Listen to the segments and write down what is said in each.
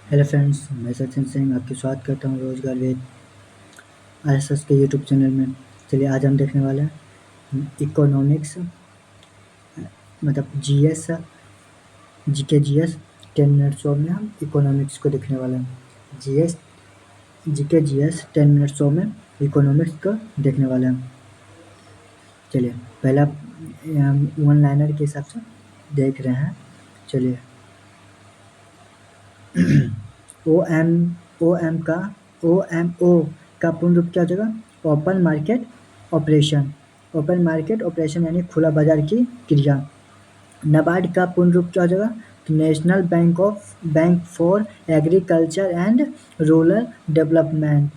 Hello friends, मैं सचिन सिंह आपकी स्वागत करता हूँ रोजगार वेद आरएसएस के यूट्यूब चैनल में। चलिए आज हम देखने वाले हैं इकोनॉमिक्स, मतलब GS, GK GS 10 minute show में हम इकोनॉमिक्स को देखने वाले हैं। GS GK GS 10 minute show में इकोनॉमिक्स को देखने वाले हैं। चलिए पहला वन लाइनर के हिसाब से देख रहे हैं। चलिए ओ एम ओ का पूर्ण रूप क्या हो जाएगा? Open market operation. Open market operation यानी खुला बाजार की क्रिया। नाबार्ड का पूर्ण रूप क्या हो जाएगा? National bank for agriculture and rural development.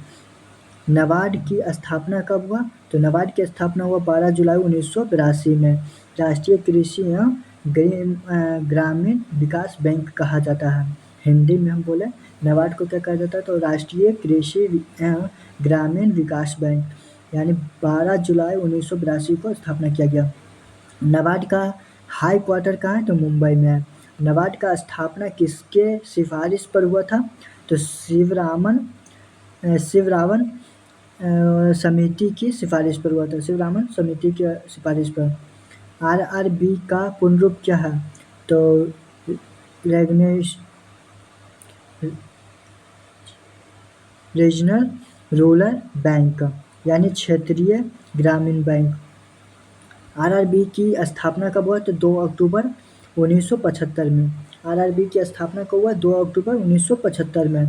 NABARD की स्थापना कब हुआ? तो नाबार्ड की स्थापना हुआ 12 जुलाई 1982 में। राष्ट्रीय कृषि एवं ग्रामीण विकास बैंक कहा जाता है। हिंदी में हम बोले नाबार्ड को क्या कहा जाता है? तो राष्ट्रीय कृषि एवं ग्रामीण विकास बैंक, यानी 12 जुलाई 1982 को स्थापना किया गया। नाबार्ड का हाई क्वार्टर कहाँ है? तो मुंबई में है। नाबार्ड का स्थापना किसके सिफारिश पर हुआ था? तो शिवरामन समिति की सिफारिश पर हुआ था। शिवरामन समिति की सिफारिश पर। आरआरबी का पूर्ण रूप क्या है? तो रीजनल रूरल बैंक, यानी क्षेत्रीय ग्रामीण बैंक। आरआरबी की स्थापना कब हुआ? तो 2 अक्टूबर 1975 में। आरआरबी की स्थापना कब हुआ? 2 अक्टूबर 1975 में।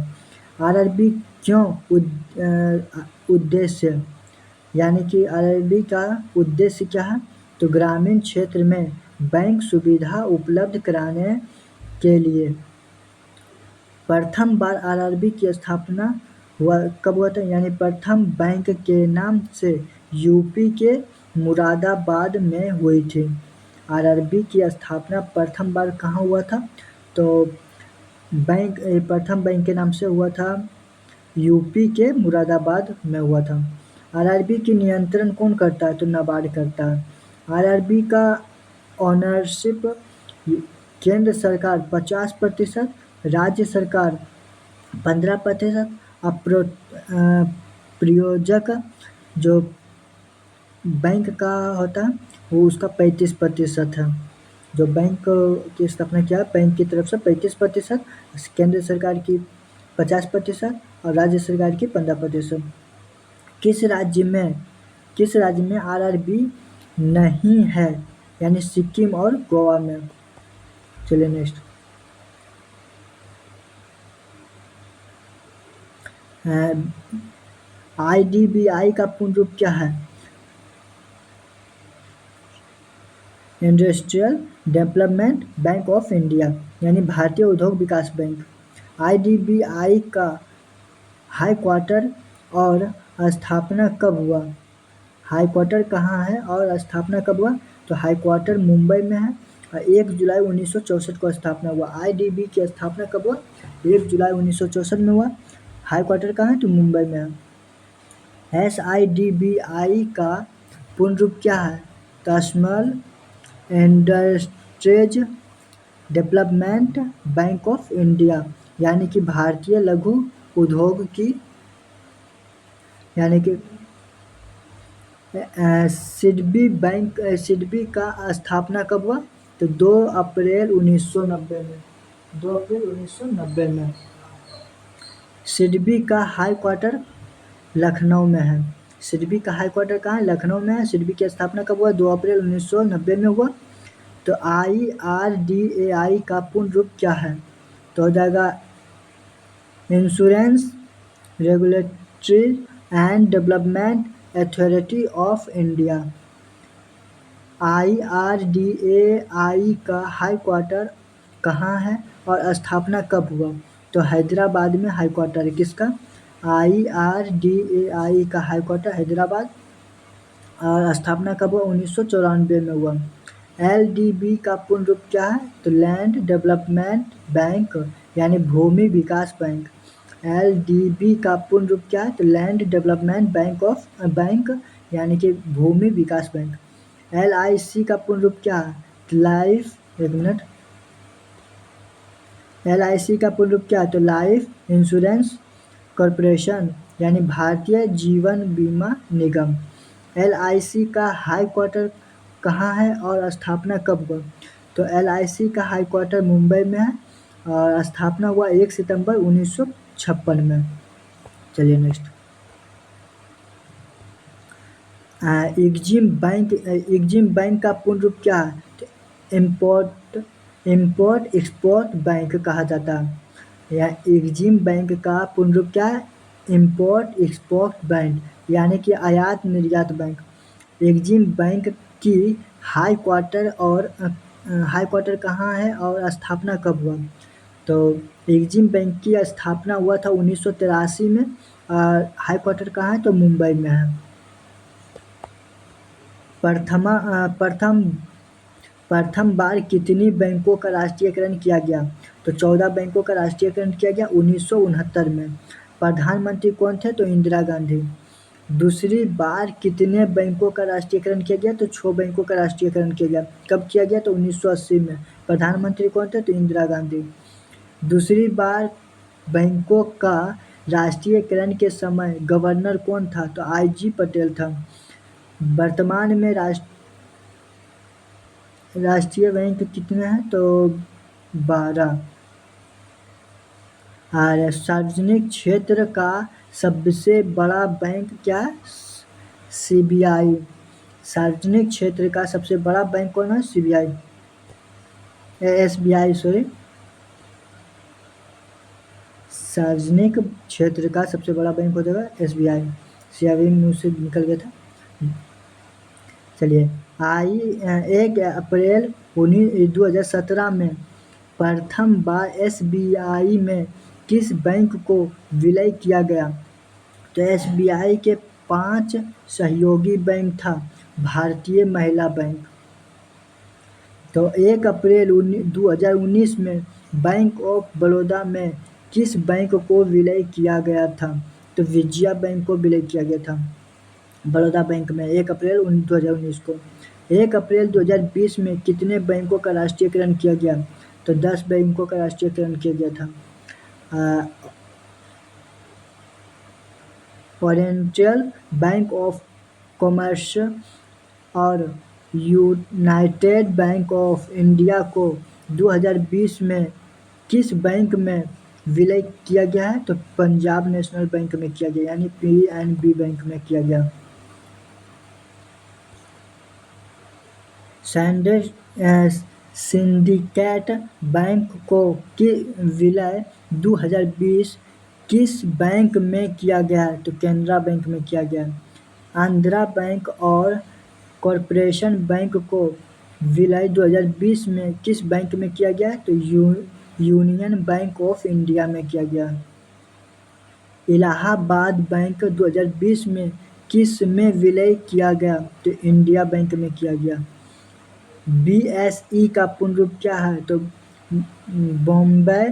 आरआरबी क्यों उद्देश्य, यानी कि आरआरबी का उद्देश्य क्या है? तो ग्रामीण क्षेत्र में बैंक सुविधा उपलब्ध कराने के लिए। प्रथम बार आरआरबी की स्थापना कब हुआ था? यानी प्रथम बैंक के नाम से यूपी के मुरादाबाद में हुई थी। आरआरबी की स्थापना प्रथम बार कहाँ हुआ था? तो प्रथम बैंक के नाम से हुआ था, यूपी के मुरादाबाद में हुआ था। आरआरबी की नियंत्रण कौन करता है? तो नाबार्ड करता है। आरआरबी का ऑनरशिप केंद्र सरकार 50%, राज्य सरकार 15%, प्रायोजक जो बैंक का होता है वो उसका 35% है। जो बैंक की स्थापना किया बैंक की तरफ से 35%, केंद्र सरकार की 50% और राज्य सरकार की 15%। किस राज्य में आरआरबी नहीं है? यानी सिक्किम और गोवा में। चलिए नेक्स्ट। आईडीबीआई का पूर्ण रूप क्या है? Industrial development bank of India, यानी भारतीय उद्योग विकास बैंक। आईडीबीआई का हाई क्वार्टर और स्थापना कब हुआ? हाई क्वार्टर कहाँ है और स्थापना कब हुआ? तो हाई क्वार्टर मुंबई में है और 1 जुलाई 1964 को स्थापना हुआ। आईडीबी की स्थापना कब हुआ? 1 जुलाई 1964 में हुआ। हाई क्वार्टर कहाँ है? तो मुंबई में है। एसआईडीबीआई का पूर्ण रूप क्या है? तो small industries development bank of India, यानी कि भारतीय लघु उद्योग की, यानी कि सिडबी का स्थापना कब हुआ? तो 2 अप्रैल 1990 में। 2 अप्रैल 1990 में। सिडबी का हाई क्वार्टर लखनऊ में है। सिडबी का हाई क्वार्टर कहाँ है? लखनऊ में है। सिडबी की स्थापना कब हुआ? 2 अप्रैल 1990 में हुआ। तो आईआरडीएआई का पूर्ण रूप क्या है? तो हो जाएगा insurance regulatory and development authority of India. IRDAI का हाई क्वार्टर कहाँ है और स्थापना कब हुआ? तो हैदराबाद में हाई क्वार्टर है। किसका? आईआरडीएआई का हाई क्वार्टर हैदराबाद और स्थापना कब हुआ? 1994 में हुआ। एलडीबी का पूर्ण रूप क्या है? तो लैंड डेवलपमेंट बैंक, यानी भूमि विकास बैंक। एलडीबी का पूर्ण रूप क्या है? तो लैंड डेवलपमेंट बैंक, यानी कि भूमि विकास बैंक। एलआईसी का पूर्ण रूप क्या है? लाइफ, एक मिनट, LIC का पूर्ण रूप क्या है? तो लाइफ इंश्योरेंस कॉरपोरेशन यानी भारतीय जीवन बीमा निगम। LIC का हाई क्वार्टर कहाँ है और स्थापना कब हुआ? तो LIC का हाई क्वार्टर मुंबई में है और स्थापना हुआ 1 सितंबर 1956 में। चलिए नेक्स्ट। एग्जिम बैंक का पूर्ण रूप क्या है? तो इम्पोर्ट एक्सपोर्ट बैंक कहा जाता है। या एग्जिम बैंक का पूर्ण रूप क्या है? इम्पोर्ट एक्सपोर्ट बैंक यानी कि आयात निर्यात बैंक। एग्जिम बैंक की हाई क्वार्टर कहाँ है और स्थापना कब हुआ? तो एग्जिम बैंक की स्थापना हुआ था 1983 में और हाई क्वार्टर कहाँ है? तो मुंबई में है। प्रथम प्रथम बार कितनी बैंकों का राष्ट्रीयकरण किया गया? तो 14 बैंकों का राष्ट्रीयकरण किया गया 1969 में। प्रधानमंत्री कौन थे? तो इंदिरा गांधी। दूसरी बार कितने बैंकों का राष्ट्रीयकरण किया गया? तो 6 बैंकों का राष्ट्रीयकरण किया गया। कब किया गया? तो 1980 में। प्रधानमंत्री कौन थे? तो इंदिरा गांधी। दूसरी बार बैंकों का राष्ट्रीयकरण के समय गवर्नर कौन था? तो IG पटेल था। वर्तमान में राष्ट्रीय बैंक कितने हैं? तो 12। और सार्वजनिक क्षेत्र का सबसे बड़ा बैंक क्या है? CBI। सार्वजनिक क्षेत्र का सबसे बड़ा बैंक कौन है? CBI SBI sorry. सार्वजनिक क्षेत्र का सबसे बड़ा बैंक हो जाएगा SBI। CBI मुंह से निकल गया था। चलिए 1 अप्रैल 2017 में प्रथम बार SBI में किस बैंक को विलय किया गया? तो SBI के 5 सहयोगी बैंक था भारतीय महिला बैंक। तो 1 अप्रैल 2019 में बैंक ऑफ बड़ौदा में किस बैंक को विलय किया गया था? तो विजया बैंक को विलय किया गया था बड़ौदा बैंक में 1 अप्रैल 2019 को। 1 अप्रैल 2020 में कितने बैंकों का राष्ट्रीयकरण किया गया? तो 10 बैंकों का राष्ट्रीयकरण किया गया था। ओरिएंटल बैंक ऑफ कॉमर्स और यूनाइटेड बैंक ऑफ इंडिया को 2020 में किस बैंक में विलय किया गया है? तो पंजाब नेशनल बैंक में किया गया यानी PNB बैंक में किया गया। सिंडिकेट बैंक को विलय 2020 किस बैंक में किया गया है? तो कैनरा बैंक में किया गया। आंध्रा बैंक और कॉरपोरेशन बैंक को विलय 2020 में किस बैंक में किया गया है? तो यूनियन बैंक ऑफ इंडिया में किया गया। इलाहाबाद बैंक 2020 में किस में विलय किया गया? तो इंडिया बैंक में किया गया। BSE का पूर्ण रूप क्या है? तो बॉम्बे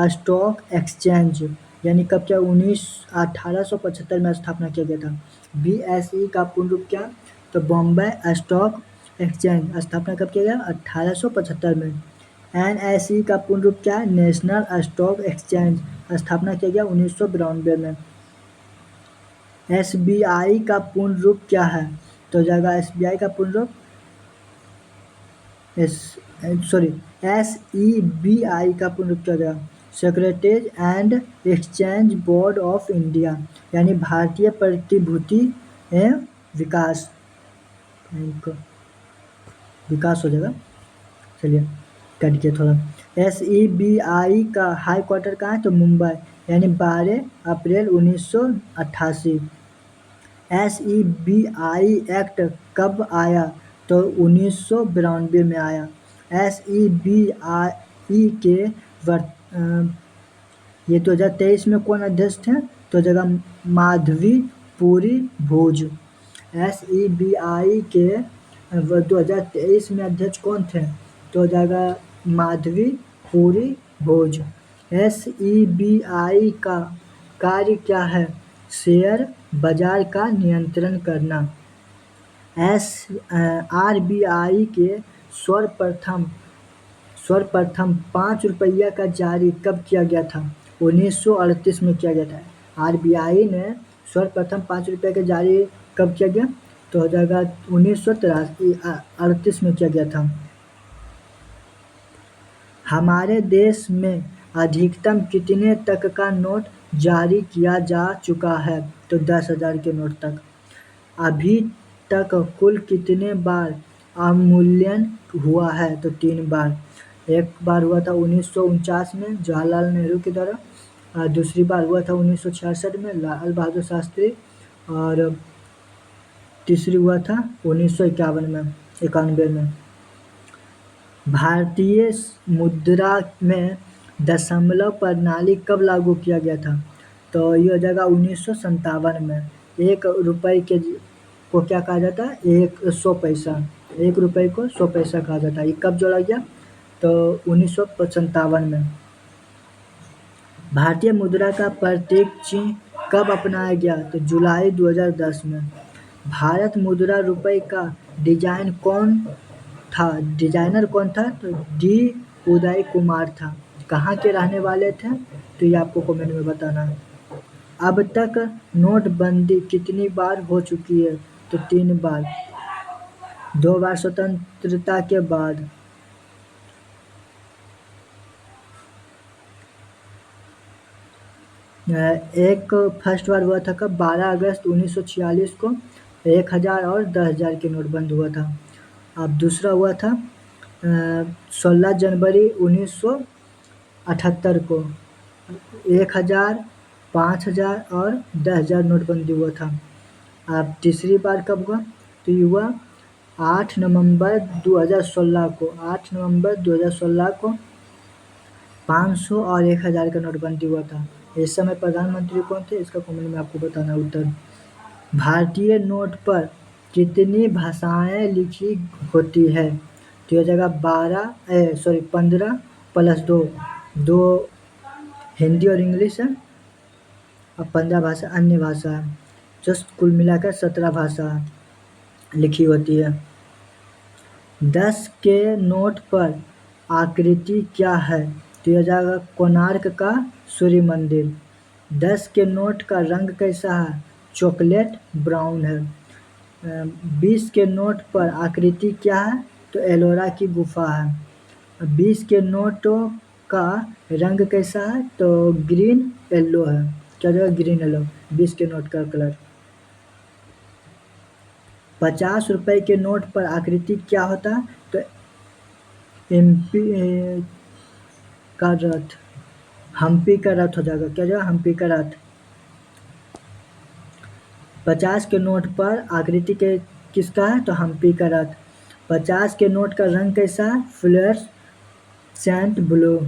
स्टॉक एक्सचेंज यानी कब क्या? 1875 में स्थापना किया गया था। BSE का पूर्ण रूप क्या? तो बॉम्बे स्टॉक एक्सचेंज स्थापना कब किया गया? 1875 में। NSE का पूर्ण रूप क्या है? नेशनल स्टॉक एक्सचेंज स्थापना किया गया 1992 में। SBI का पूर्ण रूप क्या है? तो जाएगा SBI का पूर्ण रूप SEBI का पूर्ण रूप क्या हो जाएगा? Securities and exchange board of India यानी भारतीय प्रतिभूति एवं विकास बैंक विकास हो जाएगा। चलिए कट के थोड़ा। SEBI का हाई क्वार्टर कहाँ है? तो मुंबई यानी 12 अप्रैल 1988। SEBI एक्ट कब आया? तो 1992 में आया। SEBI के ये 2023 में कौन अध्यक्ष थे? तो जगह माधवी पुरी भोज। SEBI के 2023 में अध्यक्ष कौन थे? तो जगह माधवी पुरी भोज। SEBI का कार्य क्या है? शेयर बाजार का नियंत्रण करना। RBI के सर्वप्रथम 5 रुपया का जारी कब किया गया था? 1938 में किया गया था। आरबीआई ने सर्वप्रथम 5 रुपये का जारी कब किया गया? तो हो जाएगा 1938 में किया गया था। हमारे देश में अधिकतम कितने तक का नोट जारी किया जा चुका है? तो 10,000 के नोट तक। अभी तक कुल कितने बार अवमूल्यन हुआ है? तो 3 बार। एक बार हुआ था 1949 में जवाहरलाल नेहरू के द्वारा, और दूसरी बार हुआ था 1966 में लाल बहादुर शास्त्री, और तीसरी हुआ था 1951 में 91 में। भारतीय मुद्रा में दशमलव प्रणाली कब लागू किया गया था? तो ये हो जाएगा 1957 में। 1 रुपये को क्या कहा जाता है? 100 पैसा। 1 रुपये को 100 पैसा कहा जाता है। ये कब जोड़ा गया? तो 1957 में। भारतीय मुद्रा का प्रतीक चिन्ह कब अपनाया गया? तो जुलाई 2010 में। भारत मुद्रा रुपये का डिजाइनर कौन था? तो डी उदय कुमार था। कहाँ के रहने वाले थे? तो ये आपको कमेंट में बताना है। अब तक नोटबंदी कितनी बार हो चुकी है? तो 3 बार। 2 बार स्वतंत्रता के बाद। एक फर्स्ट बार हुआ था कब? 12 अगस्त 1946 को 1,000 और 10,000 के नोट बंद हुआ था। अब दूसरा हुआ था 16 जनवरी 1978 को 1,000, 5,000 और 10,000 नोटबंदी हुआ था। अब तीसरी बार कब हुआ? तो ये हुआ 8 नवंबर 2016 को। 8 नवंबर 2016 को 500 और 1,000 का नोटबंदी हुआ था। इस समय प्रधानमंत्री कौन थे? इसका कमेंट में आपको बताना है उत्तर। भारतीय नोट पर कितनी भाषाएं लिखी होती है? तो यह जगह 15 प्लस 2, 2 हिंदी और इंग्लिश है, और 15 भाषा अन्य भाषा है। जस्ट कुल मिलाकर 17 भाषा लिखी होती है। 10 के नोट पर आकृति क्या है? तो यह जाएगा कोणार्क का सूर्य मंदिर। 10 के नोट का रंग कैसा है? चॉकलेट ब्राउन है। 20 के नोट पर आकृति क्या है? तो एलोरा की गुफा है। 20 के नोटों का रंग कैसा है? तो ग्रीन येलो है। क्या जगह? Green yellow. 20 के नोट का कलर। 50 रुपए के नोट पर आकृति क्या होता है? तो एमपी का रथ, हम्पी का रथ हो जाएगा। क्या जाएगा? हम्पी का रथ। 50 के नोट पर आकृति के किसका है? तो हम्पी का रथ। 50 के नोट का रंग कैसा है? फ्लोरेसेंट ब्लू,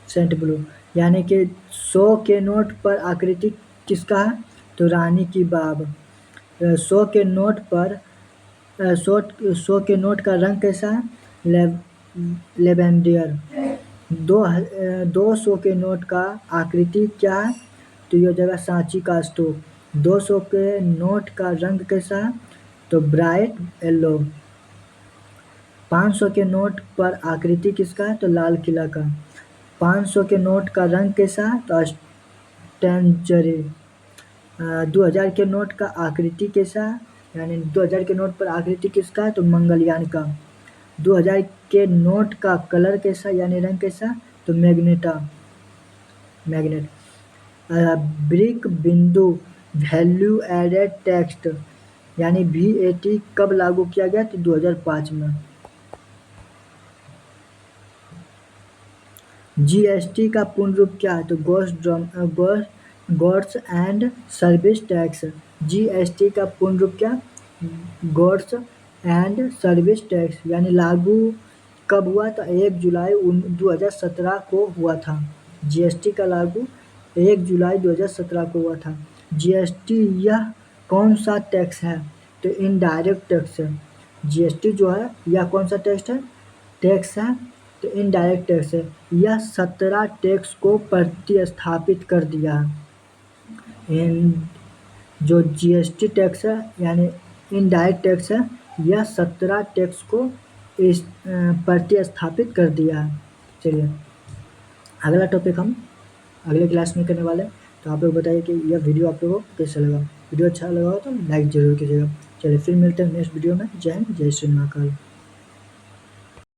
सेंट ब्लू। यानी कि 100 के नोट पर आकृति किसका है? तो रानी की बाब। 100 के नोट पर 100 के नोट का रंग कैसा है? लेवेंडर। 200 के नोट का आकृति क्या है? तो ये हो जाएगा सांची का स्तूप। 200 के नोट का रंग कैसा है? तो ब्राइट येलो। 500 के नोट पर आकृति किसका है? तो लाल किला का। 500 के नोट का रंग कैसा है? तो स्टैंजरी। 2000 के नोट का आकृति कैसा है? यानी 2000 के नोट पर आकृति किसका है? तो मंगलयान का। 2000 के नोट का कलर कैसा, यानी रंग कैसा? तो मैग्नेट। ब्रिक बिंदु वैल्यू एडेड टैक्स यानी VAT कब लागू किया गया? तो 2005 में। GST का पूर्ण रूप क्या है? तो goods and service tax. GST का पूर्ण रूप क्या? Goods and service tax. यानी लागू कब हुआ? तो 1 जुलाई 2017 को हुआ था। GST का लागू 1 जुलाई 2017 को हुआ था। GST यह कौन सा टैक्स है? तो इनडायरेक्ट टैक्स है। GST जो है यह कौन सा टैक्स है? तो इनडायरेक्ट टैक्स है। यह 17 टैक्स को प्रतिस्थापित कर दिया है। जो GST टैक्स है यानी इनडायरेक्ट टैक्स है, यह 17 टैक्स को प्रतिस्थापित कर दिया है। चलिए अगला टॉपिक हम अगले क्लास में करने वाले हैं। तो आप लोग बताइए कि यह वीडियो आप लोगों को कैसा लगा। वीडियो अच्छा लगा हो तो लाइक ज़रूर कीजिएगा। चलिए फिर मिलते हैं नेक्स्ट वीडियो में। जय हिंद, जय श्री महाकाल।